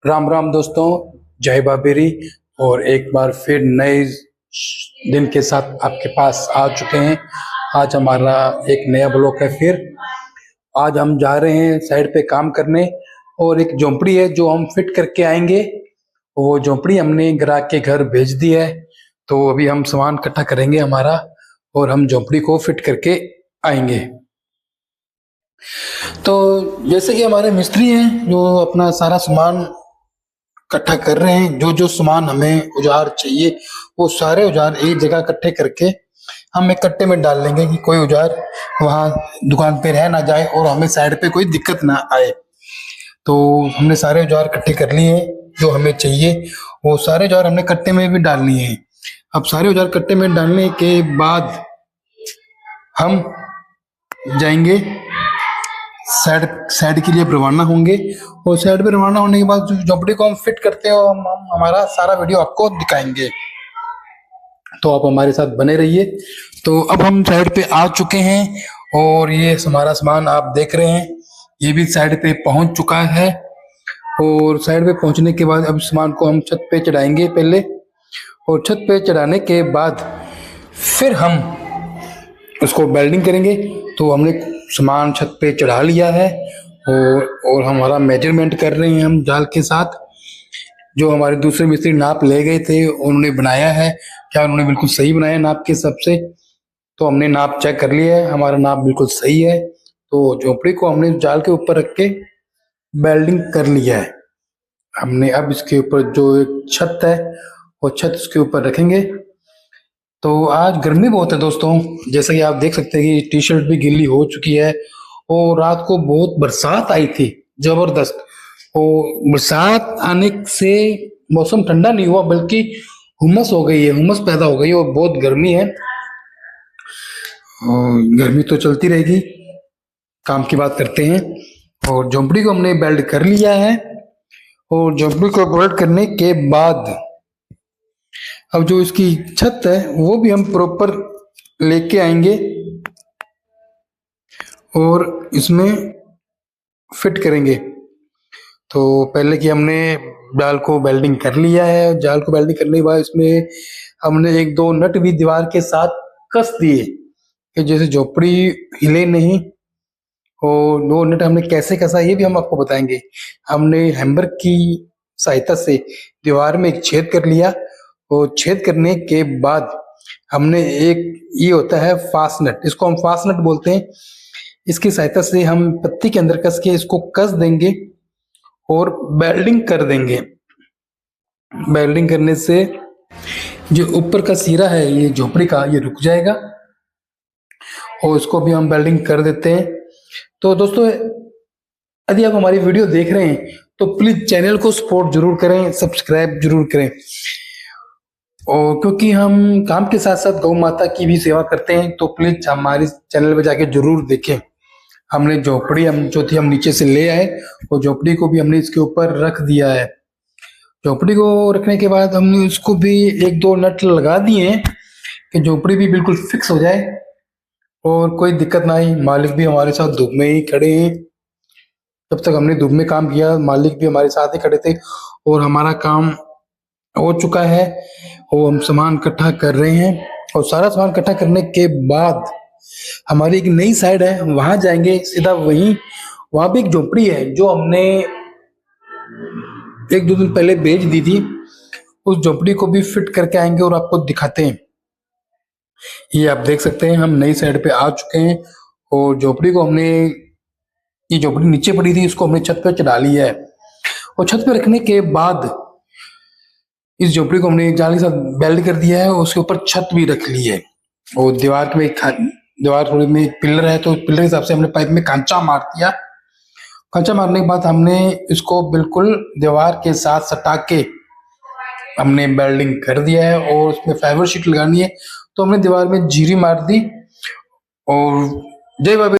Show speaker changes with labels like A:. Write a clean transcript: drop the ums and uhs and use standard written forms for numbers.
A: राम राम दोस्तों, जय बाबेरी। और एक बार फिर नए दिन के साथ आपके पास आ चुके हैं। आज हमारा एक नया ब्लॉग है। फिर आज हम जा रहे हैं साइड पे काम करने, और एक झोंपड़ी है जो हम फिट करके आएंगे। वो झोंपड़ी हमने ग्राहक के घर भेज दी है, तो अभी हम सामान इकट्ठा करेंगे हमारा, और हम झोंपड़ी को फिट करके आएंगे। तो जैसे कि हमारे मिस्त्री हैं जो अपना सारा सामान इकट्ठा कर रहे हैं, जो जो सामान हमें औजार चाहिए वो सारे औजार एक जगह इकट्ठे करके हम एक कट्टे में डाल लेंगे कि कोई औजार वहाँ दुकान पे रह ना जाए और हमें साइड पे कोई दिक्कत ना आए। तो हमने सारे औजार इकट्ठे कर लिए हैं जो हमें चाहिए, वो सारे औजार हमने कट्टे में भी डाल लिए हैं। अब सारे औजार कट्टे में डालने के बाद हम जाएंगे साइड साइड के लिए रवाना होंगे, और साइड पे रवाना होने के बाद जो झोंपड़ी को हम फिट करते हैं हम हमारा सारा वीडियो आपको दिखाएंगे, तो आप हमारे साथ बने रहिए। तो अब हम साइड पे आ चुके हैं, और ये हमारा सामान आप देख रहे हैं, ये भी साइड पे पहुंच चुका है। और साइड पे पहुंचने के बाद अब सामान को हम छत पे चढ़ाएंगे पहले, और छत पे चढ़ाने के बाद फिर हम उसको वेल्डिंग करेंगे। तो हमने सामान छत पे चढ़ा लिया है, और हमारा मेजरमेंट कर रहे हैं हम जाल के साथ। जो हमारे दूसरे मिस्त्री नाप ले गए थे उन्होंने बनाया है, क्या उन्होंने बिल्कुल सही बनाया नाप के हिसाब से। तो हमने नाप चेक कर लिया है, हमारा नाप बिल्कुल सही है। तो झोपड़ी को हमने जाल के ऊपर रख के वेल्डिंग कर लिया है हमने। अब इसके ऊपर जो एक छत है वो छत इसके ऊपर रखेंगे। तो आज गर्मी बहुत है दोस्तों, जैसा कि आप देख सकते हैं कि टी शर्ट भी गीली हो चुकी है, और रात को बहुत बरसात आई थी जबरदस्त। और बरसात आने से मौसम ठंडा नहीं हुआ बल्कि हुमस हो गई है, हुमस पैदा हो गई है, और बहुत गर्मी है। और गर्मी तो चलती रहेगी। काम की बात करते हैं, और झोंपड़ी को हमने बेल्ट कर लिया है। और झोंपड़ी को बेल्ट करने के बाद अब जो इसकी छत है वो भी हम प्रॉपर लेके आएंगे और इसमें फिट करेंगे। तो पहले कि हमने जाल को वेल्डिंग कर लिया है, जाल को वेल्डिंग करने के बाद इसमें हमने एक दो नट भी दीवार के साथ कस दिए कि जैसे झोपड़ी हिले नहीं। और वो नट हमने कैसे कसा ये भी हम आपको बताएंगे। हमने हैमर की सहायता से दीवार में एक छेद कर लिया, और छेद करने के बाद हमने एक ये होता है फास्ट नट, इसको हम फास्ट नट बोलते हैं। इसकी सहायता से हम पत्ती के अंदर कस के इसको कस देंगे और वेल्डिंग कर देंगे। वेल्डिंग करने से जो ऊपर का सिरा है ये झोपड़ी का ये रुक जाएगा, और इसको भी हम वेल्डिंग कर देते हैं। तो दोस्तों, यदि आप हमारी वीडियो देख रहे हैं तो प्लीज चैनल को सपोर्ट जरूर करें, सब्सक्राइब जरूर करें। और क्योंकि हम काम के साथ साथ गौ माता की भी सेवा करते हैं, तो प्लीज हमारे चैनल पे जाके जरूर देखें। हमने झोपड़ी हम जो थी हम नीचे से ले आए, और झोपड़ी को भी हमने इसके ऊपर रख दिया है। झोपड़ी को रखने के बाद हमने उसको भी एक दो नट लगा दिए हैं कि झोपड़ी भी बिल्कुल फिक्स हो जाए और कोई दिक्कत ना आई। मालिक भी हमारे साथ धूप में ही खड़े हैं, जब तक हमने धूप में काम किया मालिक भी हमारे साथ ही खड़े थे। और हमारा काम हो चुका है, और हम सामान इकट्ठा कर रहे हैं। और सारा सामान इकट्ठा करने के बाद हमारी एक नई साइड है, वहां जाएंगे सीधा वहीं। वहां पे एक झोपड़ी है जो हमने एक दो दिन पहले बेच दी थी, उस झोपड़ी को भी फिट करके आएंगे और आपको दिखाते हैं। ये आप देख सकते हैं हम नई साइड पे आ चुके हैं, और झोपड़ी को हमने, ये झोपड़ी नीचे पड़ी थी, इसको हमने छत पे चढ़ा लिया है। और छत पे रखने के बाद इस झोपड़ी को हमने जाली के साथ वेल्ड कर दिया है, और उसके ऊपर छत भी रख ली है। और दीवार थोड़ी में एक पिलर है, तो पिलर के हिसाब से हमने पाइप में कांचा मार दिया। कांचा मारने के बाद हमने इसको बिल्कुल दीवार के साथ सटा के हमने वेल्डिंग कर दिया है, और उसमें फाइबर शीट लगानी है, तो हमने दीवार में जीरी मार दी। और जय बाबा।